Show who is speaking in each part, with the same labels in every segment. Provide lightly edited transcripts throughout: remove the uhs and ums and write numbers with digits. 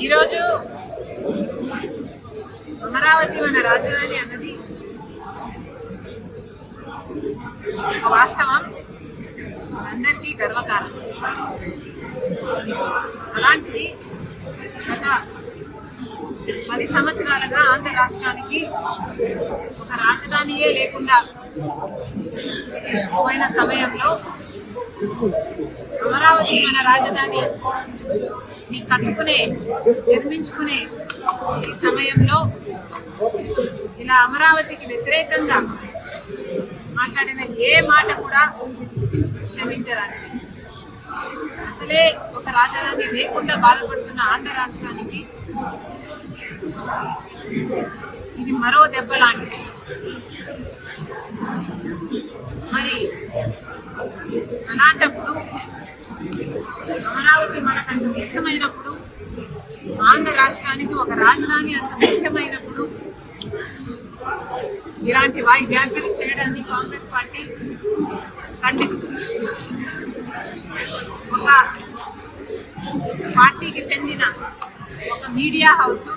Speaker 1: ఈరోజు అమరావతి మన రాజధాని అన్నది ఒక వాస్తవం, అందరికీ గర్వకారణం. అలాంటిది గత 10 సంవత్సరాలుగా ఆంధ్ర రాష్ట్రానికి ఒక రాజధానియే లేకుండా పోయిన సమయంలో అమరావతి మన రాజధాని కట్టుకునే నిర్మించుకునే ఈ సమయంలో ఇలా అమరావతికి వ్యతిరేకంగా మాట్లాడిన ఏ మాట కూడా క్షమించరానిది. అసలే ఒక రాజధాని లేకుండా బాధపడుతున్న ఆంధ్ర రాష్ట్రానికి ఇది మరో దెబ్బ లాంటిది. మరి అలాంటప్పుడు అమరావతి మనకంత ముఖ్యమైనప్పుడు, ఆంధ్ర రాష్ట్రానికి ఒక రాజధాని అంత ముఖ్యమైనప్పుడు ఇలాంటి వ్యాఖ్యలు చేయడాన్ని కాంగ్రెస్ పార్టీ ఖండిస్తుంది. ఒక పార్టీకి చెందిన ఒక మీడియా హౌస్,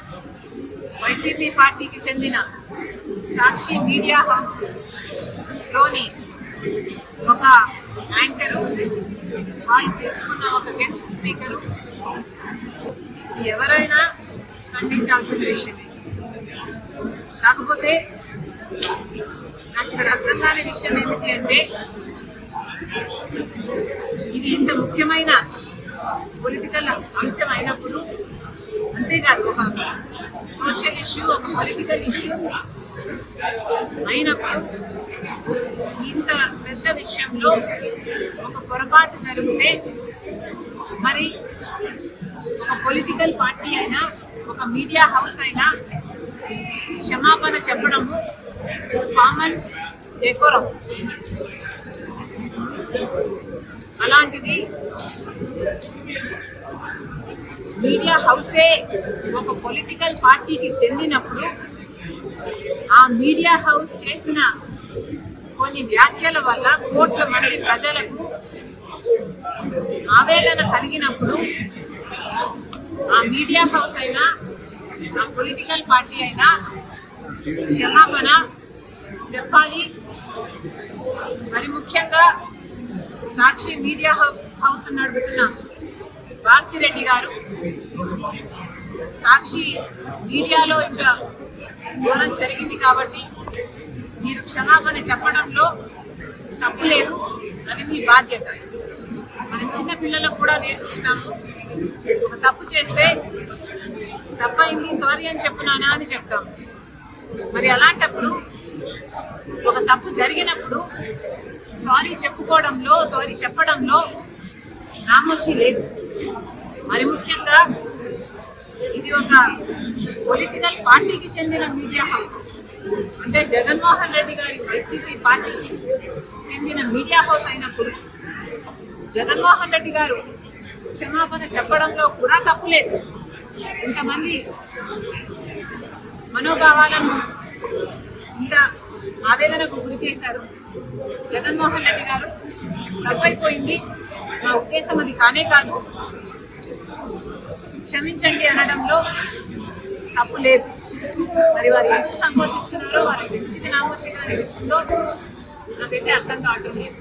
Speaker 1: వైసీపీ పార్టీకి చెందిన సాక్షి మీడియా హౌస్ లోని ఒక యాంకర్, వాళ్ళు తీసుకున్న ఒక గెస్ట్ స్పీకరు ఎవరైనా ఖండించాల్సిన విషయమే. కాకపోతే నాకు ఇక్కడ అర్థం కాని విషయం ఏమిటి అంటే, ఇది ఇంత ముఖ్యమైన పొలిటికల్ అంశం అయినప్పుడు, అంతేకాదు ఒక సోషల్ ఇష్యూ, ఒక పొలిటికల్ ఇష్యూ అయినప్పుడు ఇంత పెద్ద విషయంలో ఒక పొరపాటు జరిగితే మరి ఒక పొలిటికల్ పార్టీ అయినా, ఒక మీడియా హౌస్ అయినా క్షమాపణ చెప్పడము కామన్ డెకోరం. అలాంటిది మీడియా హౌసే ఒక పొలిటికల్ పార్టీకి చెందినప్పుడు ఆ మీడియా హౌస్ చేసిన కొన్ని వ్యాఖ్యల వల్ల కోట్ల మంది ప్రజలకు ఆవేదన కలిగినప్పుడు ఆ మీడియా హౌస్ అయినా, ఆ పొలిటికల్ పార్టీ అయినా క్షమాపణ చెప్పాలి. మరి ముఖ్యంగా సాక్షి మీడియా హౌస్ నడుపుతున్న భారతిరెడ్డి గారు సాక్షి మీడియాలో ఇంకా ఘోరం జరిగింది కాబట్టి మీరు క్షమాపణ చెప్పడంలో తప్పు లేదు, అది మీ బాధ్యత. మనం చిన్న పిల్లలకు కూడా నేర్పిస్తాము, ఒక తప్పు చేస్తే తప్పైంది సారీ అని చెప్పునానా అని చెప్తాము. మరి అలాంటప్పుడు ఒక తప్పు జరిగినప్పుడు సారీ చెప్పుకోవడంలో, సారీ చెప్పడంలో నామోషి లేదు. మరి ముఖ్యంగా ఇది ఒక పొలిటికల్ పార్టీకి చెందిన మీడియా హౌస్, అంటే జగన్మోహన్ రెడ్డి గారి వైసీపీ పార్టీకి చెందిన మీడియా హౌస్ అయినప్పుడు జగన్మోహన్ రెడ్డి గారు క్షమాపణ చెప్పడంలో కూడా తప్పు లేదు. ఇంతమంది మనోభావాలను ఇంత ఆవేదనకు గురి చేశారు. జగన్మోహన్ రెడ్డి గారు తప్పైపోయింది, నా ఉద్దేశం అది కానే కాదు, క్షమించండి అనడంలో తప్పు లేదు. మరి వారు ఎందుకు సంకోచిస్తున్నారో, వారికి ఎందుకు ఇది నామోషిగా అనిపిస్తుందో నాకైతే అర్థం కావటం లేదు.